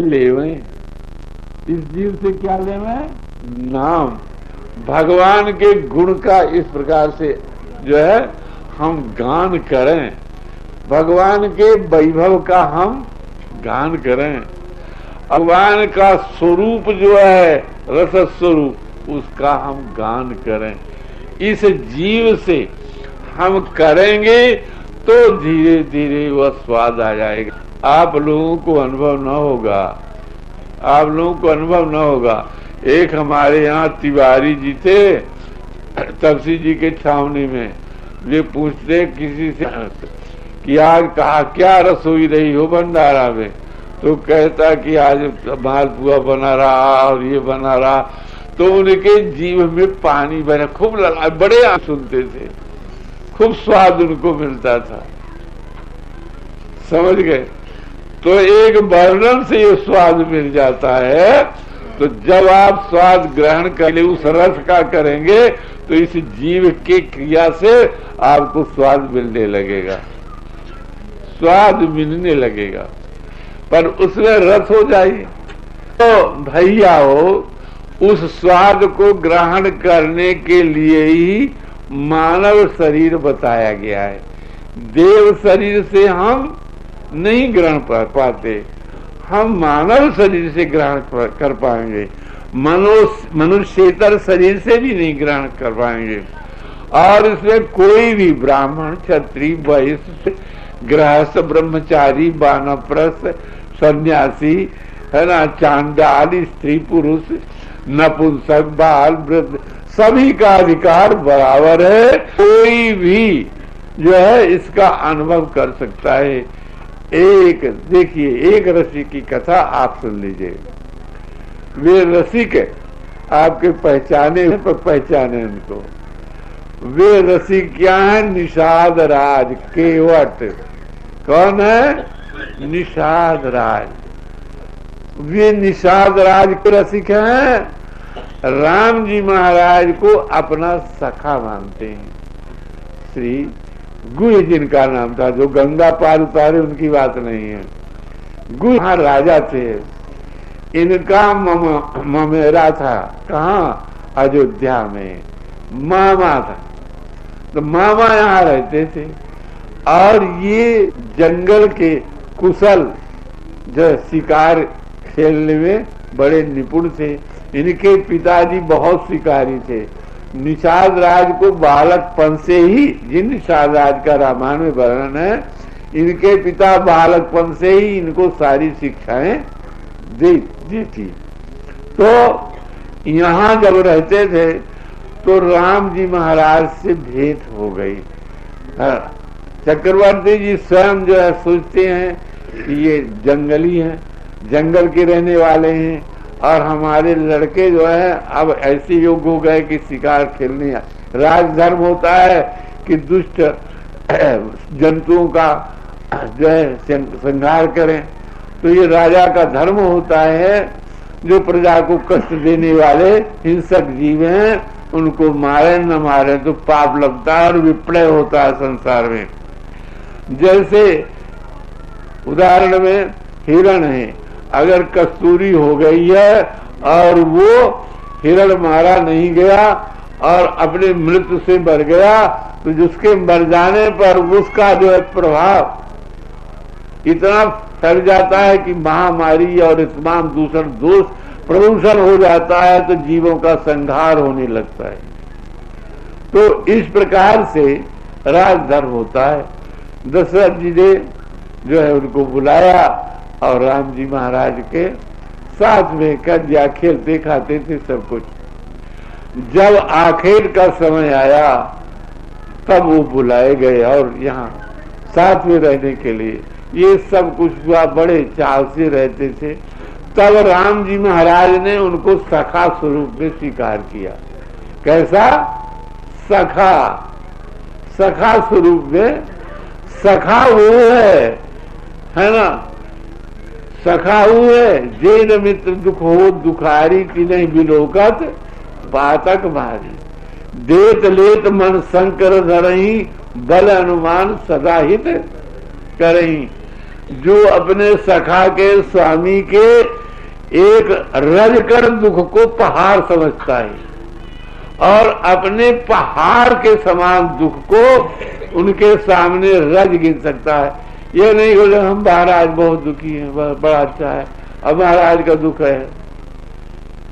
लेवें, इस जीव से क्या लेवें? नाम। भगवान के गुण का इस प्रकार से जो है हम गान करें, भगवान के वैभव का हम गान करें, भगवान का स्वरूप जो है रस स्वरूप उसका हम गान करें। इस जीव से हम करेंगे तो धीरे धीरे वह स्वाद आ जाएगा। आप लोगों को अनुभव न होगा, आप लोगों को अनुभव न होगा। एक हमारे यहाँ तिवारी जी थे तपसी जी के छावनी में, वे पूछते किसी से कि आज कहा क्या रसोई रही हो भंडारा में, तो कहता कि आज मालपुआ बना रहा और ये बना रहा, तो उनके जीव में पानी बना, खूब लगा, बड़े सुनते थे, खूब स्वाद उनको मिलता था, समझ गए। तो एक वर्णन से ये स्वाद मिल जाता है। तो जब आप स्वाद ग्रहण कर ले उस रस का करेंगे तो इस जीव की क्रिया से आपको स्वाद मिलने लगेगा, स्वाद मिलने लगेगा, पर उसमें रस हो जाए। तो भैया हो, उस स्वाद को ग्रहण करने के लिए ही मानव शरीर बताया गया है। देव शरीर से हम नहीं ग्रहण कर पाते, हम मानव शरीर से ग्रहण कर पाएंगे, मनुष्येतर शरीर से भी नहीं ग्रहण कर पाएंगे। और इसमें कोई भी ब्राह्मण, क्षत्रिय, वैश्य, गृहस्थ, ब्रह्मचारी, वानप्रस्थ, सन्यासी, है ना, चांडाल, स्त्री पुरुष, नपुंसक, बाल, वृद्ध, सभी का अधिकार बराबर है। कोई भी जो है इसका अनुभव कर सकता है। एक देखिए, एक रसिक की कथा आप सुन लीजिए। वे रसिक आपके पहचाने पर पहचाने उनको। वे रसिक क्या है? निषाद राज केवट। कौन है? निषाद राज। वे निषाद राज के रसिक हैं, राम जी महाराज को अपना सखा मानते हैं। श्री गुह जिनका नाम था, जो गंगा पार उतारे उनकी बात नहीं है। गुह राजा थे, इनका ममेरा था। कहाँ? अयोध्या में मामा था, तो मामा यहाँ रहते थे। और ये जंगल के कुशल जो शिकार खेलने में बड़े निपुण थे। इनके पिताजी बहुत शिकारी थे। निषाद राज को बालकपन से ही, जिन निषाद राज का रामायण में वर्णन है, इनके पिता बालकपन से ही इनको सारी शिक्षाएं दी थी। तो यहाँ जब रहते थे तो राम जी महाराज से भेंट हो गई। चक्रवर्ती जी स्वयं जो है सोचते हैं कि ये जंगली हैं, जंगल के रहने वाले हैं, और हमारे लड़के जो है अब ऐसे योग हो गए कि शिकार खेलने। राजधर्म होता है कि दुष्ट जंतुओं का जो है संहार करें। तो ये राजा का धर्म होता है, जो प्रजा को कष्ट देने वाले हिंसक जीव हैं उनको मारे न मारे तो पाप लगता है और विप्रलय होता है संसार में। जैसे उदाहरण में हिरण है, अगर कस्तूरी हो गई है और वो हिरण मारा नहीं गया और अपने मृत्यु से मर गया, तो जिसके मर जाने पर उसका जो है प्रभाव इतना फैल जाता है कि महामारी और तमाम दूषण दोष प्रदूषण हो जाता है, तो जीवों का संहार होने लगता है। तो इस प्रकार से राजधर्म होता है। दशरथ जी ने जो है उनको बुलाया और राम जी महाराज के साथ में कन्या खेलते खाते थे सब कुछ। जब आखिर का समय आया तब वो बुलाए गए और यहाँ साथ में रहने के लिए ये सब कुछ हुआ। बड़े चाव से रहते थे। तब राम जी महाराज ने उनको सखा स्वरूप में स्वीकार किया। कैसा? सखा, सखा स्वरूप में। सखा वो है ना, सखा वो है जैन मित्र दुख हो दुखारी की नहीं बिलोकत बातक भारी, देत लेत मन शंकर धरही बल अनुमान सदा हित करही। जो अपने सखा के स्वामी के एक रजकर दुख को पहाड़ समझता है और अपने पहाड़ के समान दुख को उनके सामने रज गिन सकता है। ये नहीं बोले हम महाराज बहुत दुखी हैं, बड़ा अच्छा है, अब महाराज का दुख है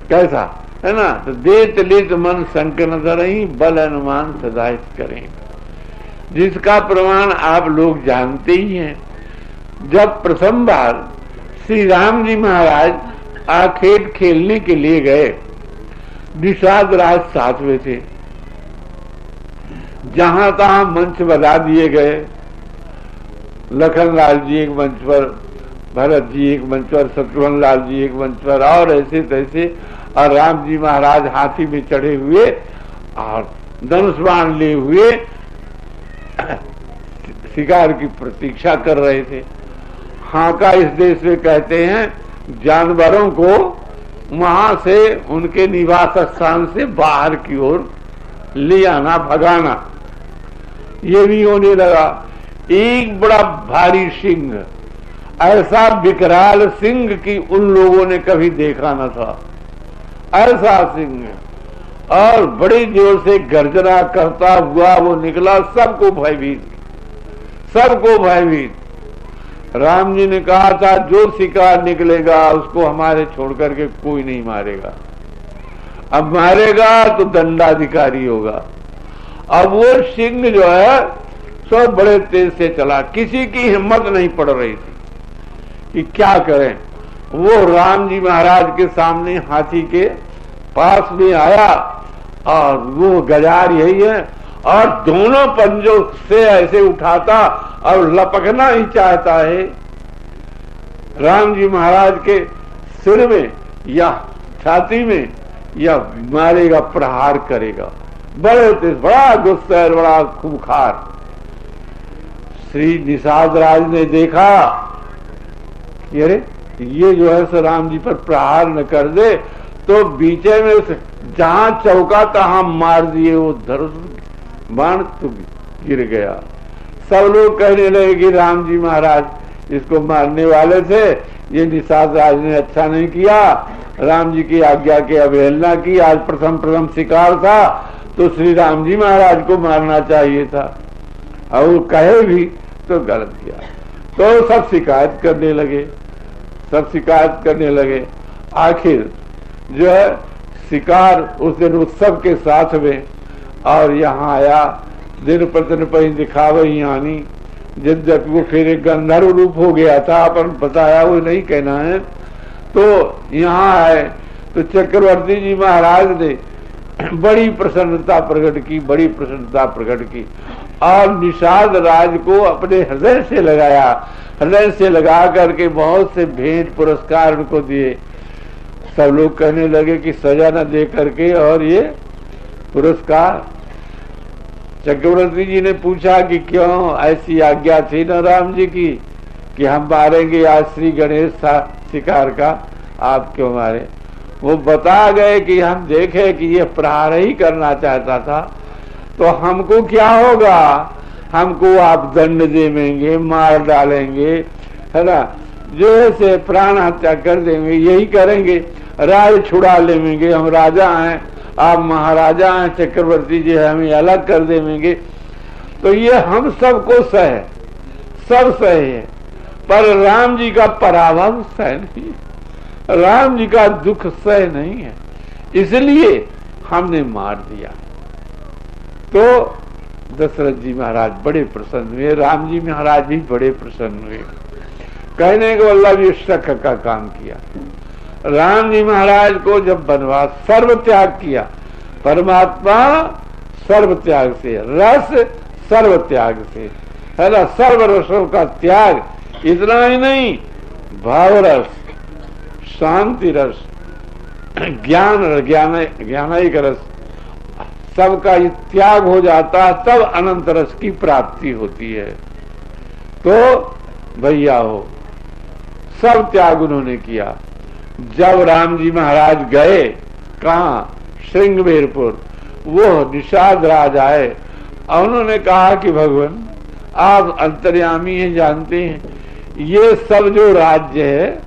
कैसा है ना। तो देत लित मन संक न धरहीं, बल अनुमान सदा करें, जिसका प्रमाण आप लोग जानते ही हैं। जब प्रथम बार श्री राम जी महाराज आखेट खेलने के लिए गए, निषाद राज साथ में थे, जहां तहां मंच बना दिए गए। लखन लाल जी एक मंच पर, भरत जी एक मंच पर, शत्रुघ्न लाल जी एक मंच पर, और ऐसे तैसे, और राम जी महाराज हाथी में चढ़े हुए और धनुष बाण लिए हुए शिकार की प्रतीक्षा कर रहे थे। हाका इस देश में कहते हैं जानवरों को वहां से उनके निवास स्थान से बाहर की ओर ले आना, भगाना। ये भी होने लगा। एक बड़ा भारी सिंह, ऐसा विकराल सिंह कि उन लोगों ने कभी देखा न था, ऐसा सिंह, और बड़ी जोर से गर्जना करता हुआ वो निकला, सबको भयभीत, सबको भयभीत। राम जी ने कहा था जो शिकार निकलेगा उसको हमारे छोड़ करके कोई नहीं मारेगा, अब मारेगा तो दंडाधिकारी होगा। अब वो सिंह जो है सब बड़े तेज से चला, किसी की हिम्मत नहीं पड़ रही थी कि क्या करें। वो राम जी महाराज के सामने हाथी के पास में आया और वो गजार यही है, और दोनों पंजों से ऐसे उठाता और लपकना ही चाहता है राम जी महाराज के सिर में या छाती में, या मारेगा, प्रहार करेगा। बड़े तेज, बड़ा गुस्सा, बड़ा खूंखार। श्री निषाद राज ने देखा कि अरे ये जो है सो राम जी पर प्रहार न कर दे, तो बीचे में जहां चौका तहां मार दिए वो धनुष बाण, तो गिर गया। सब लोग कहने लगे कि राम जी महाराज इसको मारने वाले थे, ये निषाद राज ने अच्छा नहीं किया, राम जी की आज्ञा की अवहेलना की। आज प्रथम शिकार था तो श्री राम जी महाराज को मारना चाहिए था, और कहे भी तो गलत किया। तो सब शिकायत करने लगे, सब शिकायत करने लगे। आखिर जो है शिकार उस दिन उत्सव के साथ में, और यहाँ आया दिन प्रतिदिन पही दिखावे यानी जिद जब वो फिर एक गंधर्व रूप हो गया था, अपन बताया वो नहीं कहना है। तो यहाँ आए तो चक्रवर्ती जी महाराज ने बड़ी प्रसन्नता प्रकट की, बड़ी प्रसन्नता प्रकट की, और निषाद राज को अपने हृदय से लगाया, हृदय से लगा करके बहुत से भेंट पुरस्कार उनको दिए। सब लोग कहने लगे कि सजा न दे करके और ये पुरस्कार। चक्रवर्ती जी ने पूछा कि क्यों, ऐसी आज्ञा थी न राम जी की कि हम मारेंगे आज श्री गणेश शिकार का, आप क्यों मारे। वो बता गए कि हम देखे कि ये प्रहार ही करना चाहता था, तो हमको क्या होगा, हमको आप दंड देंगे, मार डालेंगे, है ना, जो है प्राण हत्या कर देंगे, यही करेंगे, राय छुड़ा लेंगे, हम राजा हैं, आप महाराजा हैं, चक्रवर्ती जी हमें अलग कर देंगे। तो ये हम सबको सह, सब सहे, पर राम जी का पराभव सह नहीं, राम जी का दुख सह नहीं है, इसलिए हमने मार दिया। तो दशरथ जी महाराज बड़े प्रसन्न हुए, राम जी महाराज भी बड़े प्रसन्न हुए। कहने को अल्लाह ये शक का काम किया। राम जी महाराज को जब वनवास सर्व त्याग किया, परमात्मा सर्व त्याग से, रस सर्व त्याग से, है ना, सर्व रसों का त्याग। इतना ही नहीं, भाव रस, शांति रस, ज्ञानिक रस, सबका ये त्याग हो जाता है, तब अनंत रस की प्राप्ति होती है। तो भैया हो, सब त्याग उन्होंने किया। जब राम जी महाराज गए कहाँ, श्रृंगवेरपुर, वो निषाद राज आए और उन्होंने कहा कि भगवान आप अंतर्यामी हैं, जानते हैं ये सब जो राज्य है,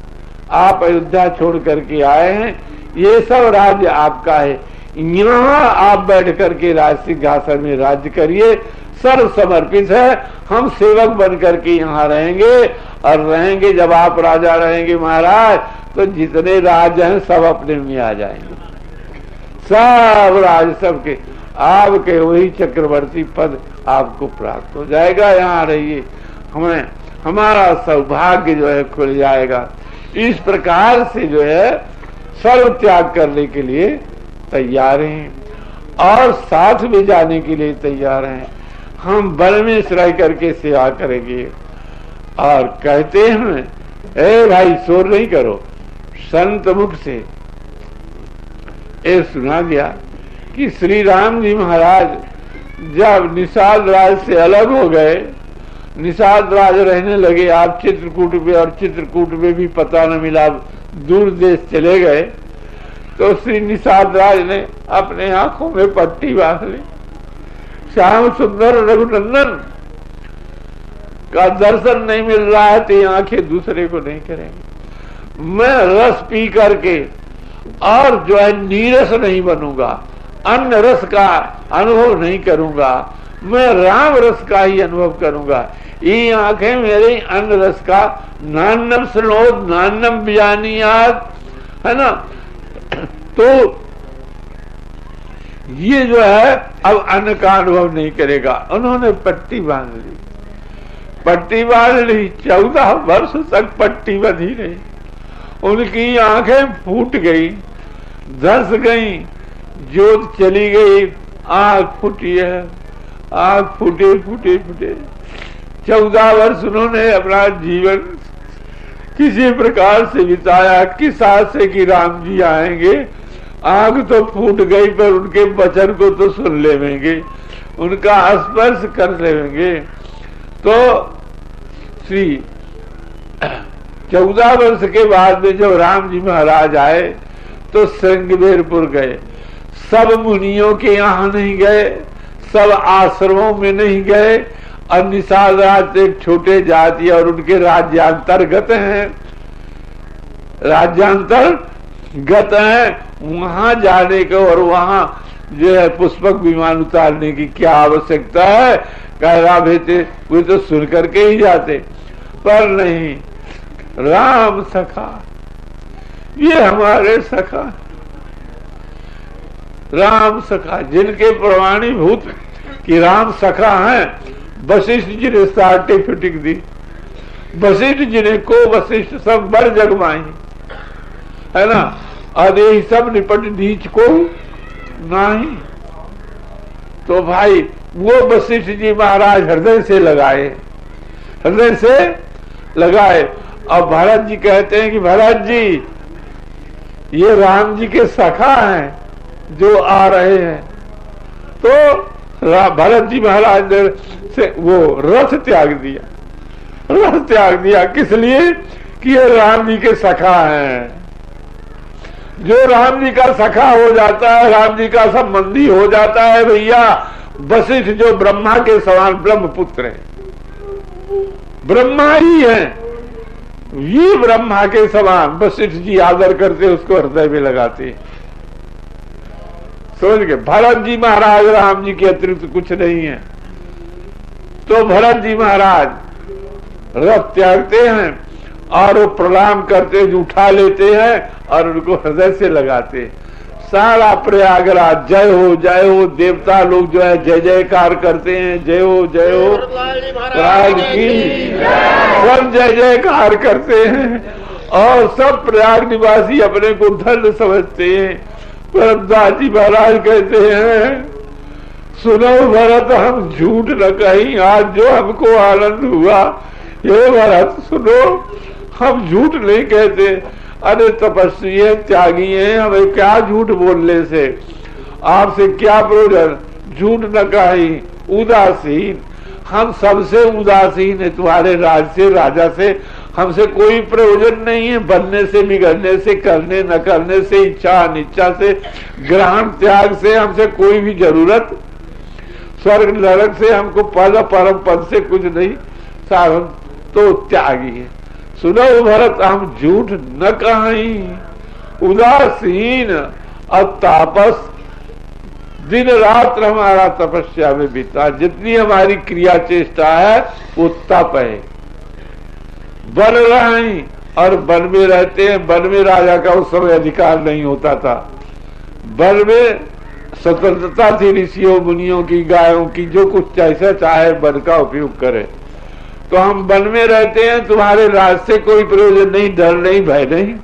आप अयोध्या छोड़ करके आए हैं, ये सब राज्य आपका है। यहाँ आप बैठ करके राज सिंहासन में राज्य करिए, सर्व समर्पित है। हम सेवक बन करके यहाँ रहेंगे, और रहेंगे जब आप राजा रहेंगे महाराज, तो जितने राज्य हैं सब अपने में आ जाएंगे, सब राज सबके आपके वही चक्रवर्ती पद आपको प्राप्त हो जाएगा। यहाँ रहिए, हमें हमारा सौभाग्य जो है खुल जाएगा। इस प्रकार से जो है सर्व त्याग करने के लिए तैयार हैं, और साथ में जाने के लिए तैयार हैं। हम वन में रह करके सेवा करेंगे। और कहते हैं, ए भाई शोर नहीं करो, संत मुख से ये सुना गया कि श्री राम जी महाराज जब निषाद राज से अलग हो गए, निषाद राज रहने लगे आप चित्रकूट में, और चित्रकूट में भी पता न मिला, दूर देश चले गए, तो श्री निषाद राज ने अपने आंखों में पट्टी बांध ली। श्याम सुंदर रघुनंदन का दर्शन नहीं मिल रहा है तो ये आंखें दूसरे को नहीं करेंगे। मैं रस पी करके और जो है नीरस नहीं बनूंगा, अन्न रस का अनुभव नहीं करूंगा, मैं राम रस का ही अनुभव करूंगा। ये आंखें मेरे अन्न रस का नान्नम स्नोद नान्नम बिजानियात, है ना। तो ये जो है अब अन्न का अनुभव नहीं करेगा। उन्होंने पट्टी बांध ली, पट्टी बांध ली, 14 वर्ष तक पट्टी बंधी रही। उनकी आंखें फूट गई, धस गई, जोत चली गई, आंख फूटी है, आंख फूटे फूटे फूटे। 14 वर्ष उन्होंने अपना जीवन किसी प्रकार से बिताया, किस आस से कि राम जी आएंगे। आंख तो फूट गई, पर उनके वचन को तो सुन लेंगे, उनका स्पर्श कर लेंगे। तो श्री 14 वर्ष के बाद में जब राम जी महाराज आए तो श्रृंगवेरपुर गए। सब मुनियों के यहाँ नहीं गए, सब आश्रमों में नहीं गए, और निषाद राज एक छोटे जाति और उनके राज्यांतर्गत हैं, राज्यांतर्गत हैं, वहां जाने को और वहां जो है पुष्पक विमान उतारने की क्या आवश्यकता है। कह रहा भेते वे तो सुन करके ही जाते, पर नहीं, राम सखा, ये हमारे सखा, राम सखा, जिनके प्रमाणीभूत कि राम सखा हैं। वशिष्ठ जी ने सर्टिफिकेट दी, वशिष्ठ जी ने को वशिष्ठ सब बड़ जगमाई, है ना। और यही सब निपट नीच को नहीं। तो भाई वो वशिष्ठ जी महाराज हृदय से लगाए, हृदय से लगाए। और भरत जी कहते हैं कि भरत जी ये राम जी के सखा हैं जो आ रहे हैं। तो भरत जी महाराज ने से वो रथ त्याग दिया, रथ त्याग दिया। किस लिए? कि ये राम जी के सखा हैं। जो राम जी का सखा हो जाता है, राम जी का संबंधी हो जाता है भैया, वशिष्ठ जो ब्रह्मा के समान ब्रह्मपुत्र है, ब्रह्मा ही है, ये ब्रह्मा के समान वशिष्ठ जी आदर करते, उसको हृदय में लगाते। समझ गए? भरत जी महाराज राम जी के अतिरिक्त कुछ नहीं है। तो भरत जी महाराज रथ त्यागते हैं और वो प्रणाम करते, उठा लेते हैं और उनको हृदय से लगाते। सारा प्रयागराज जय हो, देवता लोग जो है जय जयकार करते हैं, जय हो प्रयाग की, सब जय जयकार करते हैं। और सब प्रयाग निवासी अपने को धन्य समझते हैं। परमदास जी महाराज कहते हैं, सुनो भरत हम झूठ न कहीं, आज जो हमको आनंद हुआ, ये भरत सुनो, हम झूठ नहीं कहते। अरे तपस्वी है, त्यागी है, हमें क्या झूठ बोलने से, आपसे क्या प्रयोजन, झूठ न कहीं, उदासीन, हम सबसे उदासीन है, तुम्हारे राज से, राजा से हमसे कोई प्रयोजन नहीं है। बनने से, बिगड़ने से, करने न करने से, इच्छा अनिच्छा से, ग्रहण त्याग से हमसे कोई भी जरूरत, स्वर्ग नरक से हमको पद परम पद से कुछ नहीं, साधन तो त्यागी है। सुनो भरत हम झूठ न कहीं, उदासीन और तापस दिन रात हमारा तपस्या में बीता। जितनी हमारी क्रिया चेष्टा है वो तप है। वन रहे और वन में रहते हैं। वन में राजा का उस समय अधिकार नहीं होता था। वन में स्वतंत्रता थी ऋषियों मुनियों की, गायों की, जो कुछ जैसा चाहे वन का उपयोग करे। तो हम वन में रहते हैं, तुम्हारे राज से कोई प्रयोजन नहीं, डर नहीं, भय नहीं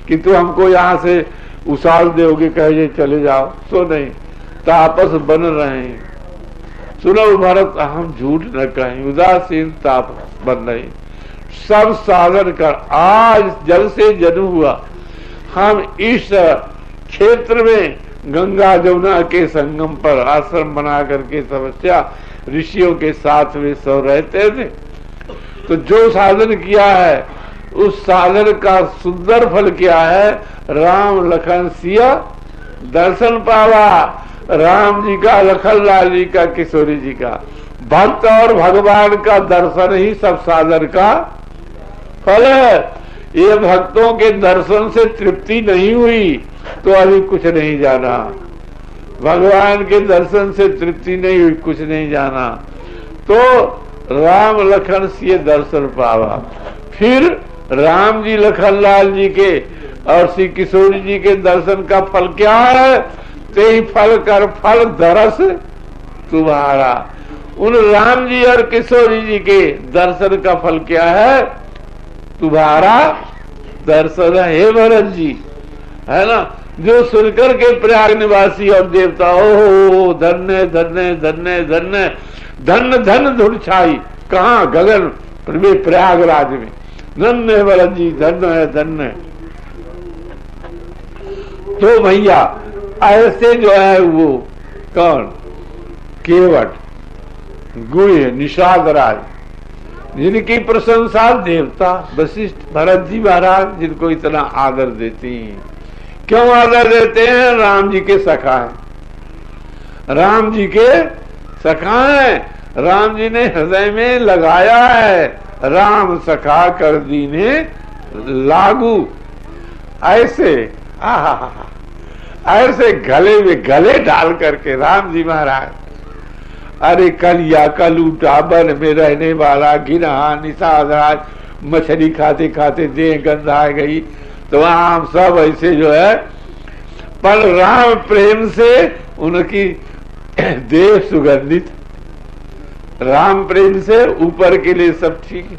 कि तुम हमको यहाँ से उछाल दोगे, कहे चले जाओ, तो नहीं। तापस बन रहे हैं। सुनो भरत हम झूठ न कहें, उदासीन तापस बन रहे, सब साधन कर। आज जल से जन्म हुआ, हम इस क्षेत्र में गंगा जमुना के संगम पर आश्रम बना करके तपस्या ऋषियों के साथ में सो रहते थे। तो जो साधन किया है उस साधन का सुंदर फल क्या है? राम लखन सिया दर्शन पावा। राम जी का, लखन लाल जी का, किशोरी जी का, भक्त और भगवान का दर्शन ही सब साधन का फल है। ये भक्तों के दर्शन से तृप्ति नहीं हुई तो अभी कुछ नहीं जाना। भगवान के दर्शन से तृप्ति नहीं हुई, कुछ नहीं जाना। तो राम लखन से दर्शन पावा। फिर राम जी लखन लाल जी के और श्री किशोरी जी के दर्शन का फल क्या है? ते ही फल कर फल दरस तुम्हारा। उन राम जी और किशोरी जी के दर्शन का फल क्या है? तुम्हारा दर्शन है भरत जी, है ना। जो सुनकर के प्रयाग निवासी और देवता, ओ धन्य धन्य धन्य धन्य धन्य धन धुन छाई, कहा गगन प्रयागराज में, धन्य भरत जी, धन्य है धन्य। तो भैया ऐसे जो है वो कौन? केवट गुह्य निषाद राज, जिनकी प्रशंसा देवता वशिष्ठ भरत जी महाराज जिनको इतना आदर देती हैं। क्यों आदर देते हैं? राम जी के सखा है। राम जी के सखा है। राम जी ने हृदय में लगाया है, राम सखा कर दीने लागू। ऐसे ऐसे गले में गले डाल करके राम जी महाराज, अरे कलिया कलूटा वन में रहने वाला गिरहा निषाद राज, मछली खाते खाते देह गंधा गई। तो वहां हम सब ऐसे जो है, पर राम प्रेम से उनकी देह सुगंधित, राम प्रेम से ऊपर के लिए सब ठीक है।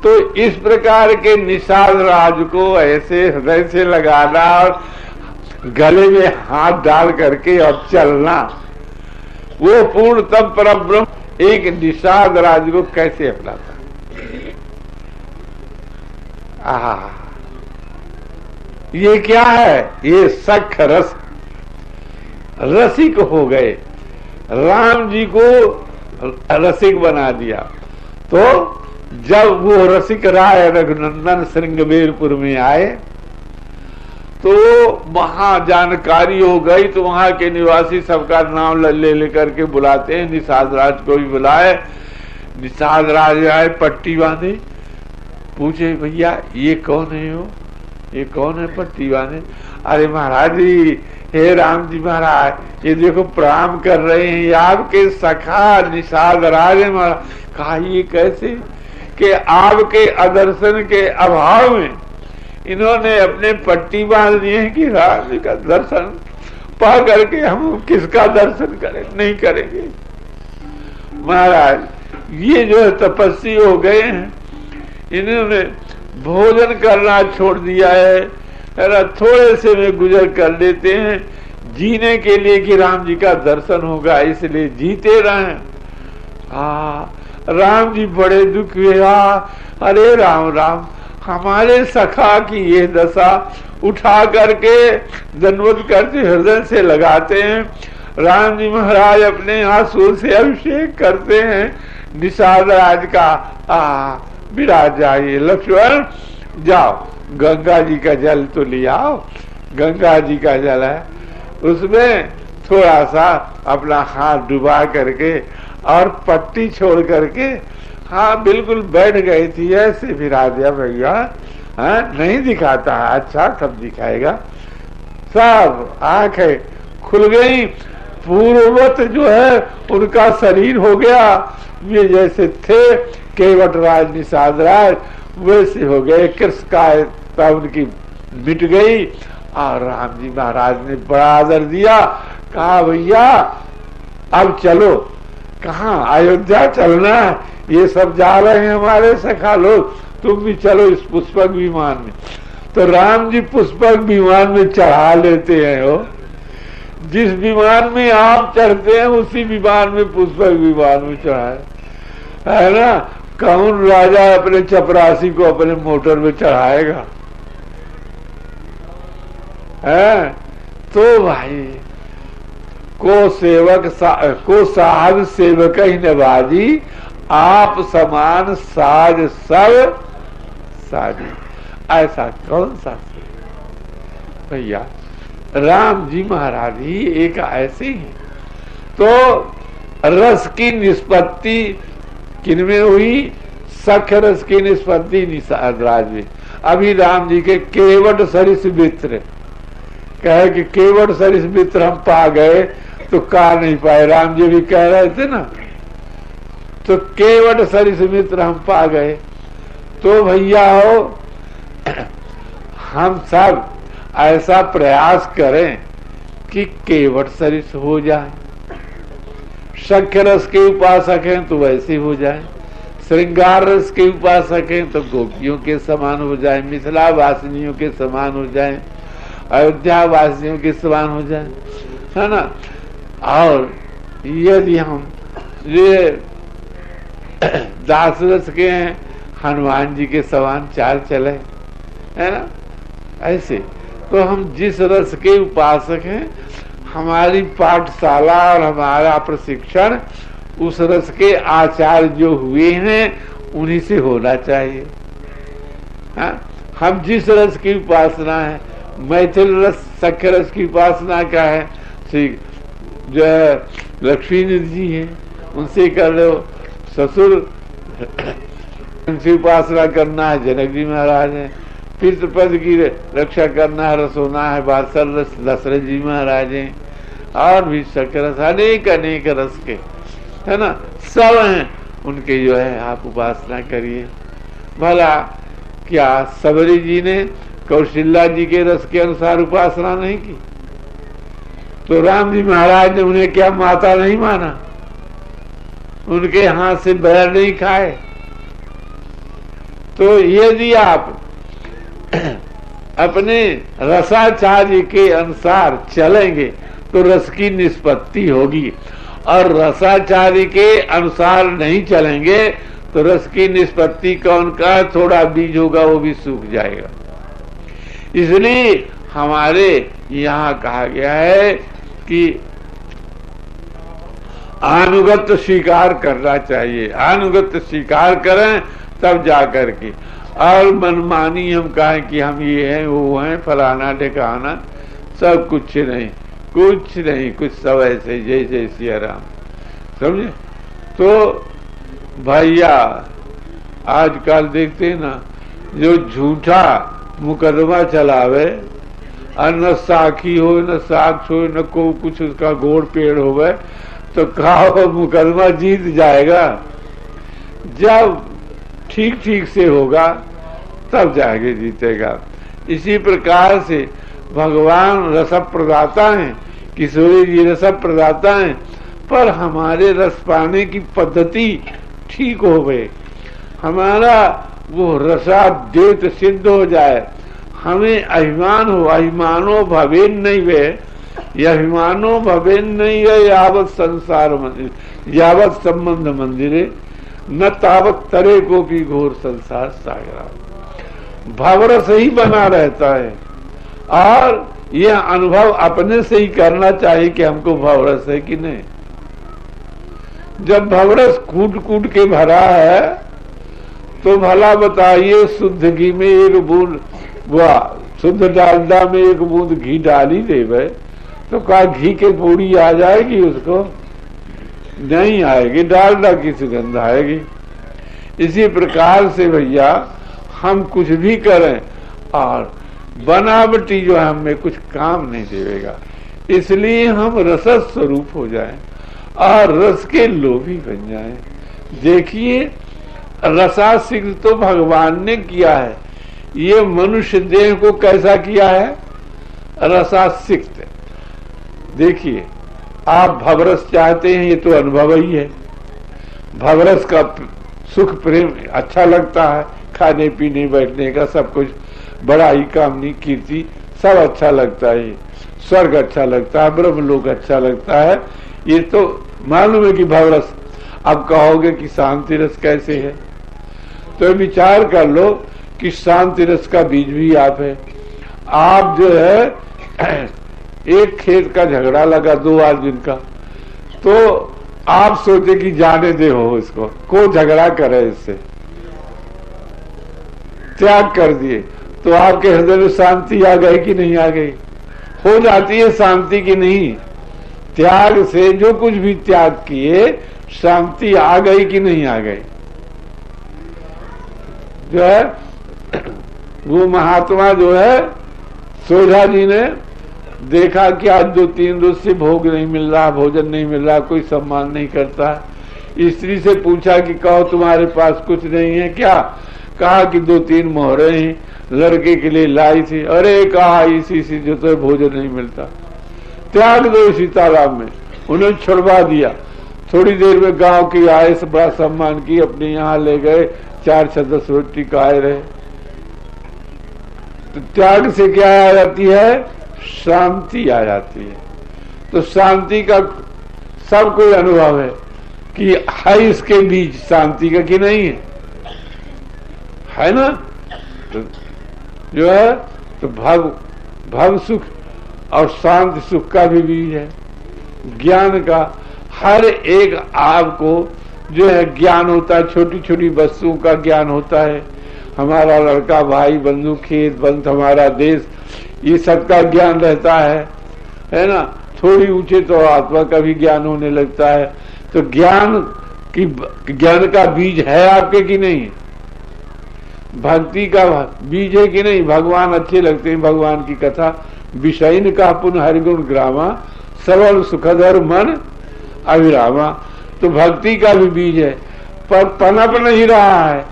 तो इस प्रकार के निषाद राज को ऐसे हृदय से लगाना और गले में हाथ डाल करके और चलना, वो पूर्ण तब परब्रह्म एक निषाद राज को कैसे अपनाता? ये क्या है? ये सख रस, रसिक हो गए। राम जी को रसिक बना दिया। तो जब वो रसिक राय रघुनंदन श्रृंगवेरपुर में आए तो वहां जानकारी हो गई। तो वहां के निवासी सबका नाम ले लेकर के बुलाते हैं। निषाद राज को भी बुलाए। निषाद राज आए, पट्टी बांधे, पूछे भैया ये कौन है? हो ये कौन है पट्टी बांधे? अरे महाराज जी, हे राम जी महाराज, ये देखो प्रणाम कर रहे हैं, आपके सखा निषाद राज है महाराज। कहा ये कैसे कि आपके अदर्शन के अभाव में इन्होंने अपने पट्टी बांध ली है कि राम जी का दर्शन पा करके हम किसका दर्शन करें? नहीं करेंगे महाराज। ये जो है तपस्वी हो गए हैं, इन्होंने भोजन करना छोड़ दिया है, थोड़े से में गुजर कर लेते हैं जीने के लिए कि राम जी का दर्शन होगा, इसलिए जीते रहे। राम जी बड़े दुख हुए। अरे राम राम, हमारे सखा की ये दशा, उठा करके दंडवत करते हृदय से लगाते हैं। राम जी महाराज अपने आंसू से अभिषेक करते हैं निषाद राज का। विराज जाइए लक्ष्मण, जाओ गंगा जी का जल तो ले आओ। गंगा जी का जल है, उसमें थोड़ा सा अपना हाथ डुबा करके और पट्टी छोड़ करके हाँ बिल्कुल बैठ गई थी, ऐसे फिरा दिया भैया। हाँ नहीं दिखाता है, अच्छा कब दिखाएगा। सब आंखें खुल गई, पूर्ववत जो है उनका शरीर हो गया, ये जैसे थे केवट राज निषाद राज वैसे हो गए। कृष्ण उनकी मिट गई और राम जी महाराज ने बड़ा आदर दिया, कहा भैया अब चलो। कहाँ? अयोध्या चलना है, ये सब जा रहे हैं हमारे सखा लोग, तुम भी चलो इस पुष्पक विमान में। तो राम जी पुष्पक विमान में चढ़ा लेते हैं। हो जिस विमान में आप चढ़ते हैं उसी विमान में पुष्पक विमान में चढ़ाए, है ना। कौन राजा अपने चपरासी को अपने मोटर में चढ़ाएगा? है तो भाई को साहब सेवक ही नवाजी, आप समान साज सब साजी। ऐसा कौन सा भैया? राम जी महाराज ही एक ऐसे ही। तो रस की निष्पत्ति किनमें हुई? सख्य रस की निष्पत्ति निषाद राज में। अभी राम जी के केवट सरिस मित्र कहे कि केवट सरिस मित्र हम पा गए, तो कहा नहीं पाए। राम जी भी कह रहे थे ना, तो केवट सरिस मित्र हम पा गए। तो भैया हो हम सब ऐसा प्रयास करें कि केवट सरिस हो जाए। सख्य रस के उपासक हैं तो वैसे हो जाए, श्रृंगार रस के उपासक हैं तो गोपियों के समान हो जाए, मिथिला वासिनियों के समान हो जाए, अयोध्या वासियों के समान हो जाए, है ना। और यदि हम ये दास रस के हैं, हनुमान जी के समान चाल चले, है ना। ऐसे तो हम जिस रस के उपासक हैं, हमारी पाठशाला और हमारा प्रशिक्षण उस रस के आचार्य जो हुए हैं उन्हीं से होना चाहिए। हाँ? हम जिस रस की उपासना है, मैथिल रस सख्य रस की उपासना का है, श्री जो है लक्ष्मी जी है उनसे कर लो, ससुर उनसे उपासना करना है जनक जी महाराज है, पितृपद की रक्षा करना है रसोना है बादशाह रस दशरथ जी महाराज हैं, और भी सख्य रस अनेक अनेक रस के, है ना, सब हैं उनके जो है आप उपासना करिए। भला क्या सबरी जी ने कौशल्या जी के रस के अनुसार उपासना नहीं की? तो राम जी महाराज ने उन्हें क्या माता नहीं माना? उनके हाथ से बैर नहीं खाए? तो यदि आप अपने रसाचार्य के अनुसार चलेंगे तो रस की निष्पत्ति होगी, और रसाचार्य के अनुसार नहीं चलेंगे तो रस की निष्पत्ति कौन का थोड़ा बीज होगा वो भी सूख जाएगा। इसलिए हमारे यहाँ कहा गया है कि अनुगत स्वीकार करना चाहिए, अनुगत स्वीकार करें तब जाकर के, और मनमानी हम कहें कि हम ये हैं वो हैं फलाना ठिकाना, सब कुछ नहीं, कुछ नहीं, कुछ सब ऐसे जैसे सिया राम, समझे। तो भैया आजकल देखते हैं ना, जो झूठा मुकदमा चलावे, न साखी हो न साक्ष हो न को कुछ उसका गोड़ पेड़ होवे, तो कहा मुकदमा जीत जाएगा। जब ठीक ठीक से होगा तब जाके जीतेगा। इसी प्रकार से भगवान रस प्रदाता हैं, किशोरी जी रस प्रदाता हैं, पर हमारे रस पाने की पद्धति ठीक हो गए, हमारा वो रसाद्वैत सिद्ध हो जाए, हमें अभिमान हो, अभिमानो भवेन नहीं वे, अभिमानो भवेन नहीं है यावत संसार मंदिर, यावत संबंध मंदिरे न तावत तरे को भी घोर संसार सागरा। भवरस ही बना रहता है, और यह अनुभव अपने से ही करना चाहिए कि हमको भवरस है कि नहीं। जब भवरस कूट कूट के भरा है तो भला बताइए, शुद्ध घी में एक बूंद, शुद्ध डालडा में एक बूंद घी डाली देवे तो क्या घी के पूरी आ जाएगी? उसको नहीं आएगी, डालडा की सुगंध आएगी। इसी प्रकार से भैया हम कुछ भी करें और बनावटी जो है हमें कुछ काम नहीं देगा, इसलिए हम रस स्वरूप हो जाएं और रस के लोभी बन जाएं। देखिए रसासिक्त तो भगवान ने किया है, ये मनुष्य देह को कैसा किया है? रसासिक्त। देखिए आप भवरस चाहते हैं, ये तो अनुभव ही है। भवरस का सुख प्रेम अच्छा लगता है, खाने पीने बैठने का सब कुछ, बड़ाई कामनी कीर्ति सब अच्छा लगता है, स्वर्ग अच्छा लगता है, ब्रह्मलोक अच्छा लगता है, ये तो मालूम है कि भवरस। अब कहोगे कि शांति रस कैसे है, तो विचार कर लो कि शांति रस का बीज भी आप है। आप जो है एक खेत का झगड़ा लगा 2 आदमी का, तो आप सोचे कि जाने दे हो इसको, को झगड़ा करे इससे, त्याग कर दिए, तो आपके हृदय में शांति आ गई कि नहीं आ गई? हो जाती है शांति की नहीं? त्याग से जो कुछ भी त्याग किए शांति आ गई कि नहीं आ गई? जो है वो महात्मा जो है सोझा जी ने देखा कि आज 2-3 रोज से भोग नहीं मिल रहा, भोजन नहीं मिल रहा, कोई सम्मान नहीं करता। स्त्री से पूछा कि कहो तुम्हारे पास कुछ नहीं है क्या? कहा कि 2-3 मोहरे हैं, लड़के के लिए लाई थी। अरे कहा इसी से जो तो भोजन नहीं मिलता, त्याग दो इसी तालाब में। उन्हें छुड़वा दिया। थोड़ी देर में गांव की आए, बड़ा सम्मान की, अपने यहाँ ले गए, 4-6-10 रोटी खाए रहे। तो त्याग से क्या आ जाती है? शांति आ जाती है। तो शांति का सब कोई अनुभव है कि है इसके बीच शांति का कि नहीं है ना? तो जो है तो भव सुख और शांति सुख का भी बीज है। ज्ञान का हर एक आपको जो है ज्ञान होता है, छोटी छोटी वस्तुओं का ज्ञान होता है। हमारा लड़का, भाई, बंधु, खेत, बंध, हमारा देश, ये सब का ज्ञान रहता है ना? थोड़ी ऊंचे तो आत्मा का भी ज्ञान होने लगता है। तो ज्ञान का बीज है आपके कि नहीं? भक्ति का बीज है कि नहीं? भगवान अच्छे लगते हैं, भगवान की कथा, विषयन का पुन हरिगुण ग्रामा, सरल सुखधर मन अविरामा। तो भक्ति का भी बीज है, पर पनप नहीं रहा है।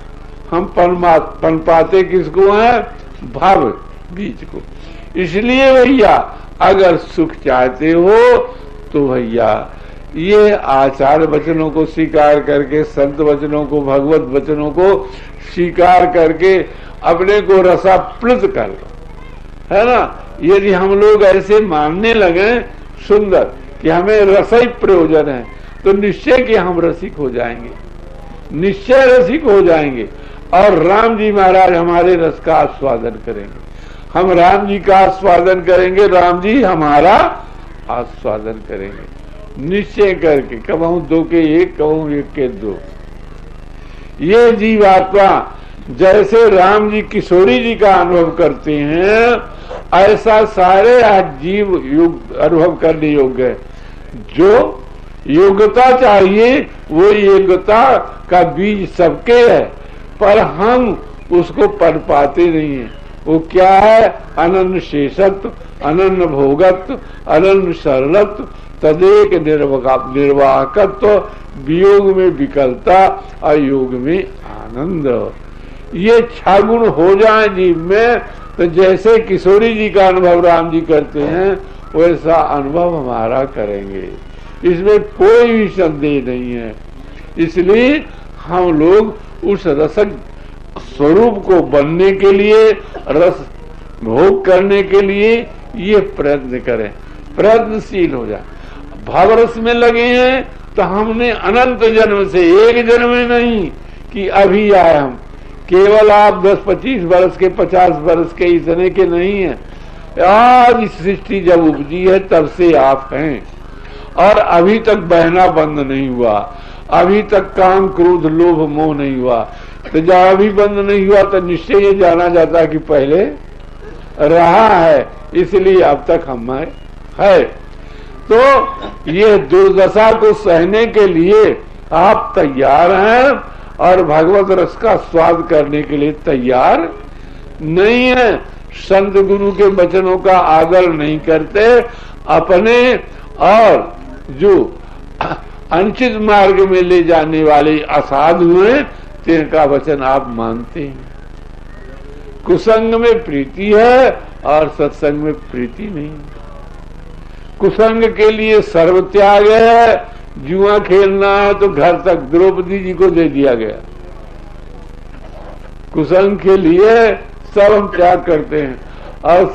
हम पन पाते किसको है? भाव बीज को। इसलिए भैया अगर सुख चाहते हो तो भैया ये आचार वचनों को स्वीकार करके, संत वचनों को, भगवत वचनों को स्वीकार करके अपने को रसाप्लुत कर लो, है ना? यदि हम लोग ऐसे मानने लगे सुंदर कि हमें रस ही प्रयोजन है, तो निश्चय कि हम रसिक हो जाएंगे, निश्चय रसिक हो जाएंगे। और राम जी महाराज हमारे रस का आस्वादन करेंगे, हम राम जी का आस्वादन करेंगे, राम जी हमारा आस्वादन करेंगे निश्चय करके। कहूं 2 के 1, कहूं 1 के 2। ये जीवात्मा जैसे राम जी किशोरी जी का अनुभव करते हैं, ऐसा सारे जीव अनुभव करने योग्य है। जो योग्यता चाहिए वो योग्यता का बीज सबके है, पर हम उसको पढ़ पाते नहीं है। वो क्या है? अनन्य शेषत्व, अनन्य भोगत्व, अनन्य सरलत्व, तदेक निर्वाहकत्व, वियोग में विकलता, अयोग में आनंद। ये 6 गुण हो जाए जीव में, तो जैसे किशोरी जी का अनुभव राम जी करते हैं वैसा अनुभव हमारा करेंगे, इसमें कोई भी संदेह नहीं है। इसलिए हम लोग उस रसक स्वरूप को बनने के लिए, रस भोग करने के लिए ये प्रयत्न करें, प्रयत्नशील हो जाए। भावरस में लगे हैं तो हमने अनंत जन्म से, एक जन्म में नहीं कि अभी आए हम, केवल आप 10-25 वर्ष के, 50 वर्ष के, इतने के नहीं है। आज सृष्टि जब उपजी है तब से आप हैं, और अभी तक बहना बंद नहीं हुआ, अभी तक काम, क्रोध, लोभ, मोह नहीं हुआ। तो जब अभी बंद नहीं हुआ तो निश्चय ये जाना जाता है कि पहले रहा है, इसलिए अब तक हम है। तो ये दुर्दशा को सहने के लिए आप तैयार हैं और भगवत रस का स्वाद करने के लिए तैयार नहीं है। संत गुरु के वचनों का आदर नहीं करते, अपने और जो अनुचित मार्ग में ले जाने वाले असाधु हैं तिनका वचन आप मानते हैं। कुसंग में प्रीति है और सत्संग में प्रीति नहीं। कुसंग के लिए सर्व त्याग है, जुआ खेलना है तो घर तक द्रौपदी जी को दे दिया गया। कुसंग के लिए सब हम त्याग करते हैं और